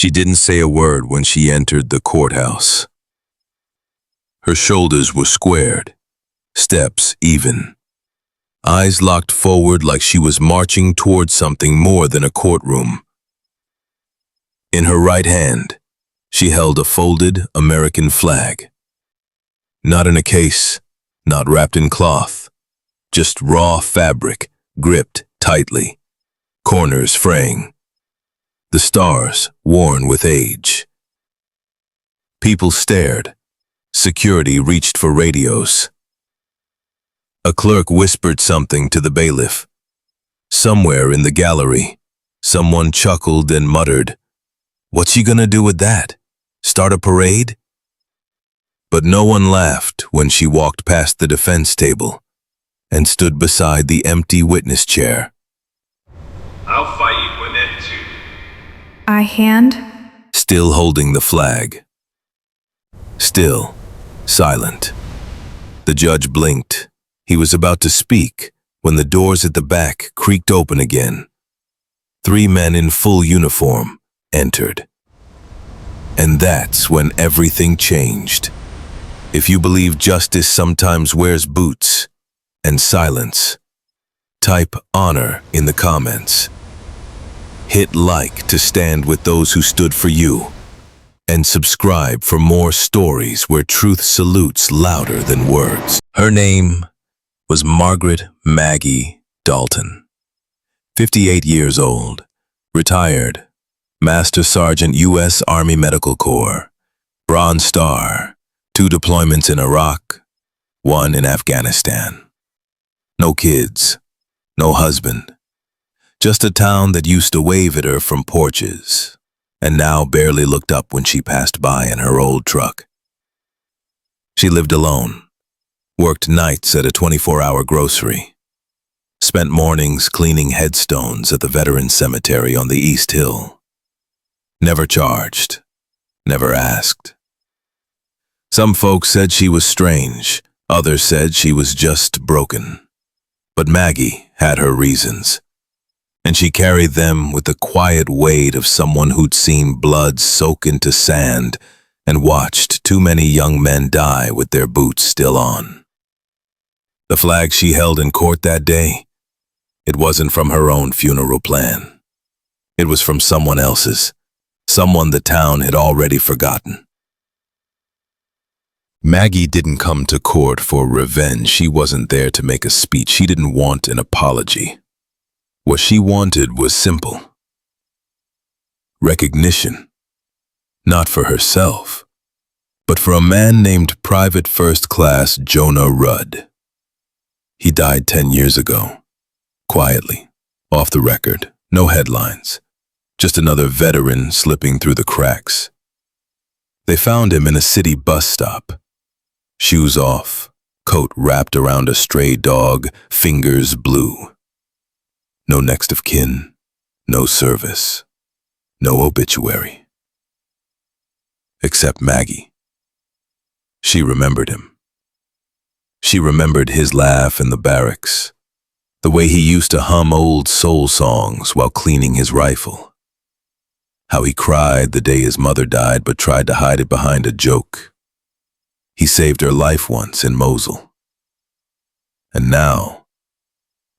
She didn't say a word when she entered the courthouse. Her shoulders were squared, steps even. Eyes locked forward like she was marching towards something more than a courtroom. In her right hand, she held a folded American flag. Not in a case, not wrapped in cloth, just raw fabric, gripped tightly, corners fraying, the stars worn with age. People stared. Security reached for radios. A clerk whispered something to the bailiff. Somewhere in the gallery, someone chuckled and muttered, "What's she gonna do with that? Start a parade?" But no one laughed when she walked past the defense table and stood beside the empty witness chair. I'll fight you with it too. I hand. Still holding the flag. Still, silent. The judge blinked. He was about to speak when the doors at the back creaked open again. 3 men in full uniform entered. And that's when everything changed. If you believe justice sometimes wears boots and silence, type honor in the comments. Hit like to stand with those who stood for you. And subscribe for more stories where truth salutes louder than words. Her name was Margaret Maggie Dalton. 58 years old, retired, Master Sergeant U.S. Army Medical Corps, Bronze Star, 2 deployments in Iraq, 1 in Afghanistan. No kids, no husband, just a town that used to wave at her from porches, and now barely looked up when she passed by in her old truck. She lived alone, worked nights at a 24-hour grocery, spent mornings cleaning headstones at the Veterans Cemetery on the East Hill. Never charged, never asked. Some folks said she was strange, others said she was just broken. But Maggie had her reasons, and she carried them with the quiet weight of someone who'd seen blood soak into sand and watched too many young men die with their boots still on. The flag she held in court that day, it wasn't from her own funeral plan. It was from someone else's, someone the town had already forgotten. Maggie didn't come to court for revenge. She wasn't there to make a speech. She didn't want an apology. What she wanted was simple. Recognition. Not for herself, but for a man named Private First Class Jonah Rudd. He died 10 years ago. Quietly, off the record, no headlines. Just another veteran slipping through the cracks. They found him in a city bus stop. Shoes off, coat wrapped around a stray dog, fingers blue. No next of kin, no service, no obituary. Except Maggie. She remembered him. She remembered his laugh in the barracks, the way he used to hum old soul songs while cleaning his rifle. How he cried the day his mother died but tried to hide it behind a joke. He saved her life once in Mosul. And now,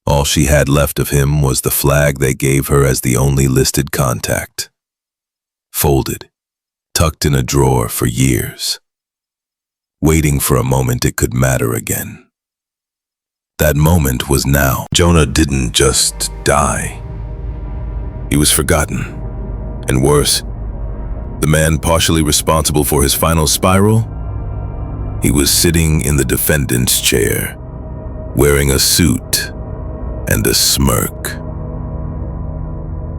all she had left of him was the flag they gave her as the only listed contact. Folded, tucked in a drawer for years. Waiting for a moment it could matter again. That moment was now. Jonah didn't just die. He was forgotten. And worse, the man partially responsible for his final spiral, he was sitting in the defendant's chair, wearing a suit and a smirk.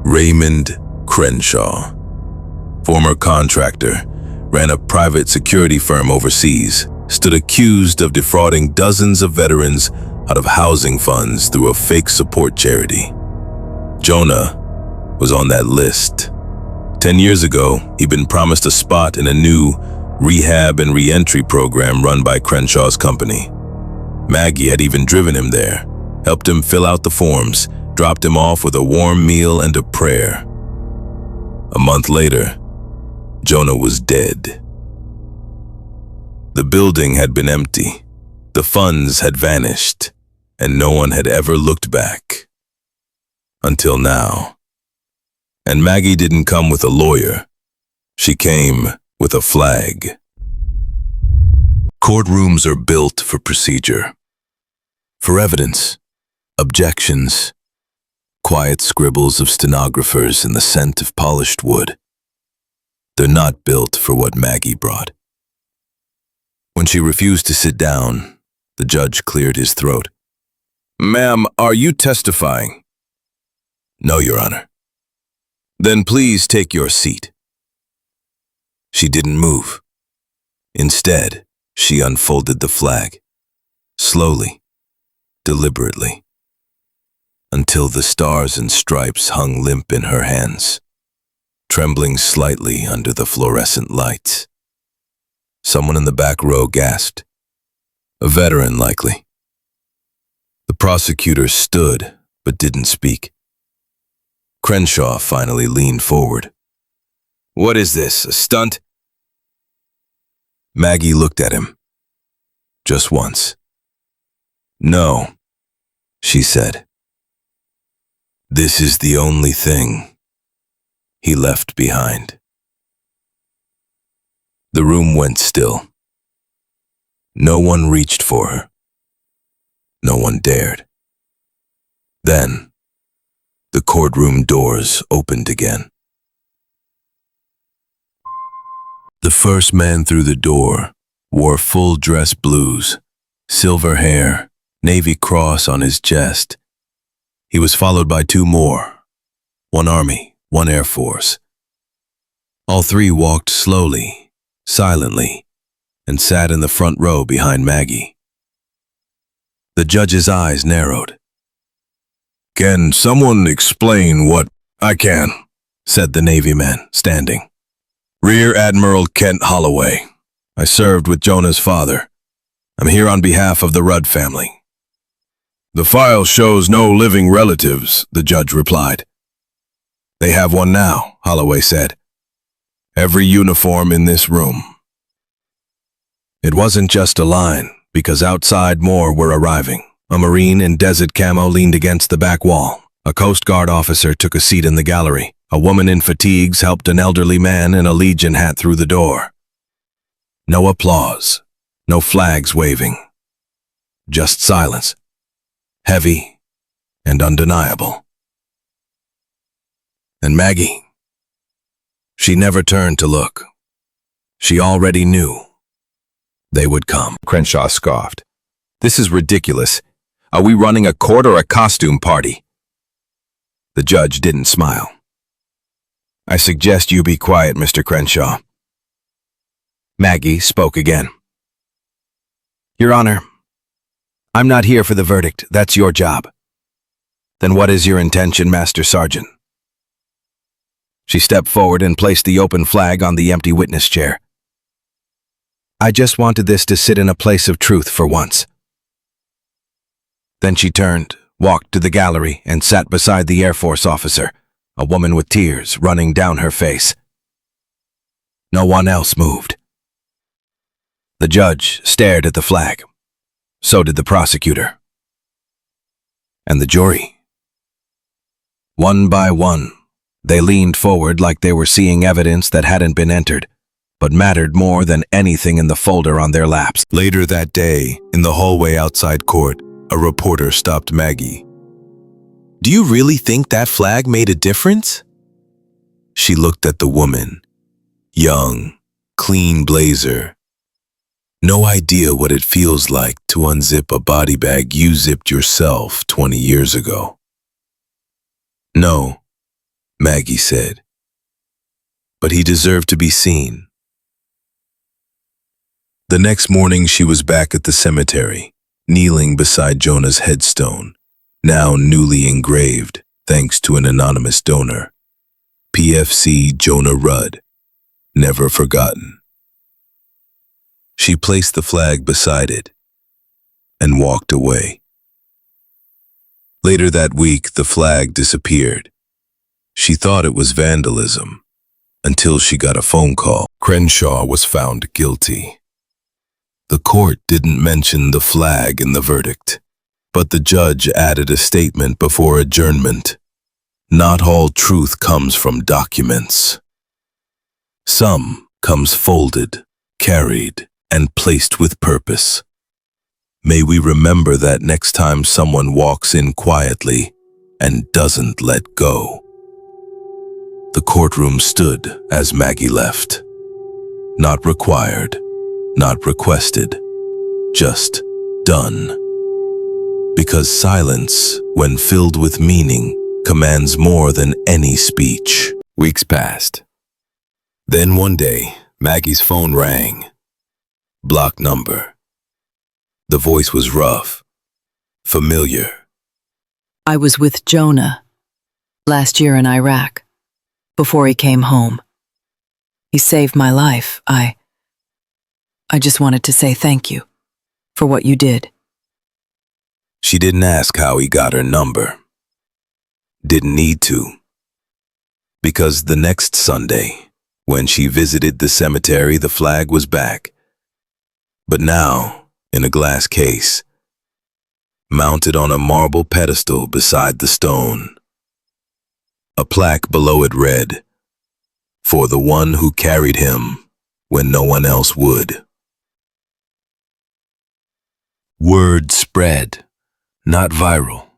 Raymond Crenshaw, former contractor, ran a private security firm overseas, stood accused of defrauding dozens of veterans out of housing funds through a fake support charity. Jonah was on that list. 10 years ago, he'd been promised a spot in a new rehab and re-entry program run by Crenshaw's company. Maggie had even driven him there, helped him fill out the forms, dropped him off with a warm meal and a prayer. A month later, Jonah was dead. The building had been empty, the funds had vanished, and no one had ever looked back. Until now. And Maggie didn't come with a lawyer. She came with a flag. Courtrooms are built for procedure. For evidence, objections, quiet scribbles of stenographers and the scent of polished wood. They're not built for what Maggie brought. When she refused to sit down, the judge cleared his throat. "Ma'am, are you testifying?" "No, Your Honor." "Then please take your seat." She didn't move. Instead, she unfolded the flag, slowly, deliberately, until the stars and stripes hung limp in her hands, trembling slightly under the fluorescent lights. Someone in the back row gasped. A veteran, likely. The prosecutor stood, but didn't speak. Crenshaw finally leaned forward. "What is this, a stunt?" Maggie looked at him. Just once. "No," she said. "This is the only thing he left behind." The room went still. No one reached for her. No one dared. Then, the courtroom doors opened again. The first man through the door wore full dress blues, silver hair, Navy cross on his chest. He was followed by two more, one Army, one Air Force. All three walked slowly, silently, and sat in the front row behind Maggie. The judge's eyes narrowed. "Can someone explain what—" "I can," said the Navy man, standing. "Rear Admiral Kent Holloway. I served with Jonah's father. I'm here on behalf of the Rudd family." "The file shows no living relatives," the judge replied. "They have one now," Holloway said. "Every uniform in this room." It wasn't just a line, because outside more were arriving. A Marine in desert camo leaned against the back wall. A Coast Guard officer took a seat in the gallery. A woman in fatigues helped an elderly man in a Legion hat through the door. No applause, no flags waving. Just silence, heavy and undeniable. And Maggie, she never turned to look. She already knew they would come. Crenshaw scoffed. "This is ridiculous. Are we running a court or a costume party?" The judge didn't smile. "I suggest you be quiet, Mr. Crenshaw." Maggie spoke again. "Your Honor, I'm not here for the verdict. That's your job." "Then what is your intention, Master Sergeant?" She stepped forward and placed the open flag on the empty witness chair. "I just wanted this to sit in a place of truth for once." Then she turned, walked to the gallery, and sat beside the Air Force officer, a woman with tears running down her face. No one else moved. The judge stared at the flag. So did the prosecutor. And the jury. One by one, they leaned forward like they were seeing evidence that hadn't been entered, but mattered more than anything in the folder on their laps. Later that day, in the hallway outside court, a reporter stopped Maggie. "Do you really think that flag made a difference?" She looked at the woman. Young, clean blazer. No idea what it feels like to unzip a body bag you zipped yourself 20 years ago. "No," Maggie said. "But he deserved to be seen." The next morning she was back at the cemetery, kneeling beside Jonah's headstone, now newly engraved thanks to an anonymous donor. PFC Jonah Rudd, never forgotten. She placed the flag beside it and walked away. Later that week, the flag disappeared. She thought it was vandalism, until she got a phone call. Crenshaw was found guilty. The court didn't mention the flag in the verdict, but the judge added a statement before adjournment. Not all truth comes from documents. Some comes folded, carried, and placed with purpose. May we remember that next time someone walks in quietly and doesn't let go. The courtroom stood as Maggie left. Not required, not requested, just done. Because silence, when filled with meaning, commands more than any speech. Weeks passed. Then one day, Maggie's phone rang. Block number. The voice was rough, familiar. I was with Jonah last year in Iraq, before he came home. He saved my life. I just wanted to say thank you for what you did. She didn't ask how he got her number. Didn't need to. Because the next Sunday, when she visited the cemetery, the flag was back. But now, in a glass case, mounted on a marble pedestal beside the stone. A plaque below it read, "For the one who carried him when no one else would." Word spread, not viral,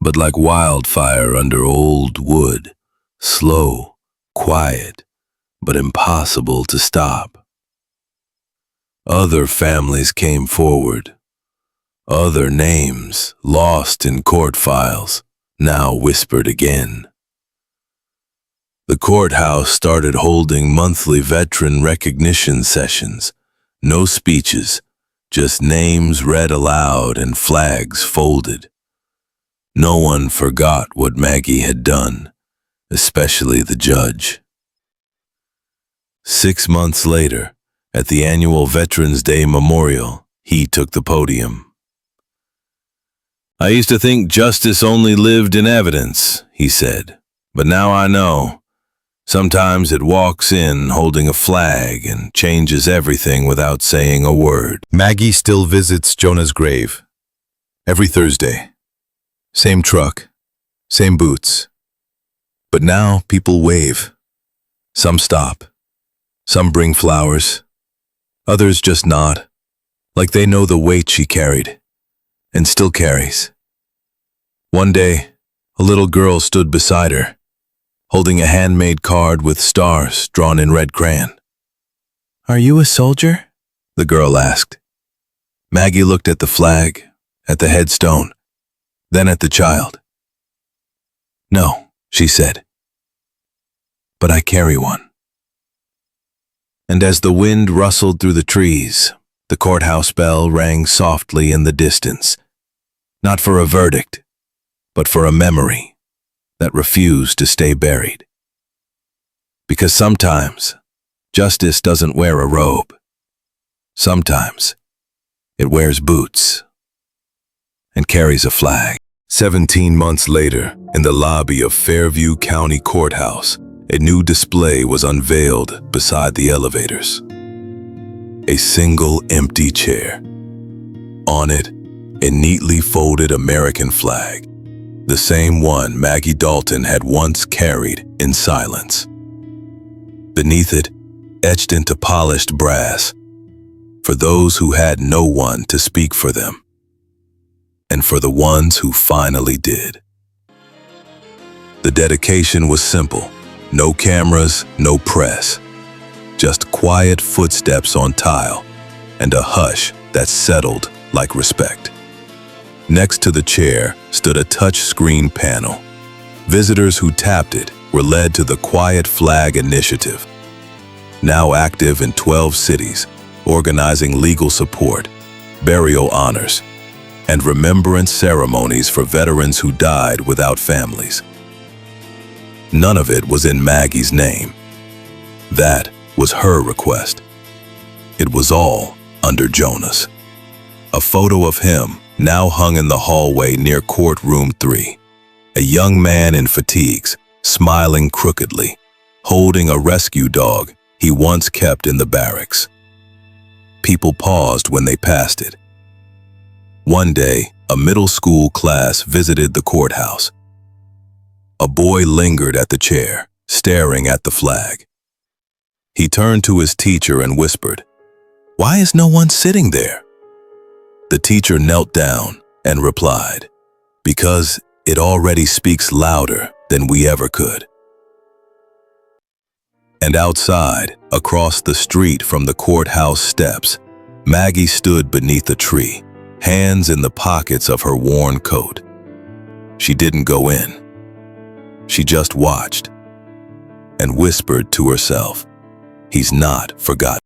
but like wildfire under old wood, slow, quiet, but impossible to stop. Other families came forward. Other names, lost in court files, now whispered again. The courthouse started holding monthly veteran recognition sessions. No speeches, just names read aloud and flags folded. No one forgot what Maggie had done, especially the judge. 6 months later, at the annual Veterans Day Memorial, he took the podium. "I used to think justice only lived in evidence," he said, "but now I know. Sometimes it walks in holding a flag and changes everything without saying a word." Maggie still visits Jonah's grave. Every Thursday. Same truck, same boots. But now people wave. Some stop. Some bring flowers. Others just nod, like they know the weight she carried, and still carries. One day, a little girl stood beside her, holding a handmade card with stars drawn in red crayon. "Are you a soldier?" the girl asked. Maggie looked at the flag, at the headstone, then at the child. "No," she said, "but I carry one." And as the wind rustled through the trees, the courthouse bell rang softly in the distance, not for a verdict, but for a memory that refused to stay buried. Because sometimes, justice doesn't wear a robe. Sometimes, it wears boots and carries a flag. 17 months later, in the lobby of Fairview County Courthouse, a new display was unveiled beside the elevators. A single empty chair. On it, a neatly folded American flag, the same one Maggie Dalton had once carried in silence. Beneath it, etched into polished brass, for those who had no one to speak for them, and for the ones who finally did. The dedication was simple. No cameras, no press. Just quiet footsteps on tile and a hush that settled like respect. Next to the chair stood a touch-screen panel. Visitors who tapped it were led to the Quiet Flag Initiative, now active in 12 cities, organizing legal support, burial honors, and remembrance ceremonies for veterans who died without families. None of it was in Maggie's name. That was her request. It was all under Jonah's. A photo of him now hung in the hallway near Courtroom 3. A young man in fatigues, smiling crookedly, holding a rescue dog he once kept in the barracks. People paused when they passed it. One day, a middle school class visited the courthouse. A boy lingered at the chair, staring at the flag. He turned to his teacher and whispered, "Why is no one sitting there?" The teacher knelt down and replied, "Because it already speaks louder than we ever could." And outside, across the street from the courthouse steps, Maggie stood beneath a tree, hands in the pockets of her worn coat. She didn't go in. She just watched and whispered to herself, "He's not forgotten."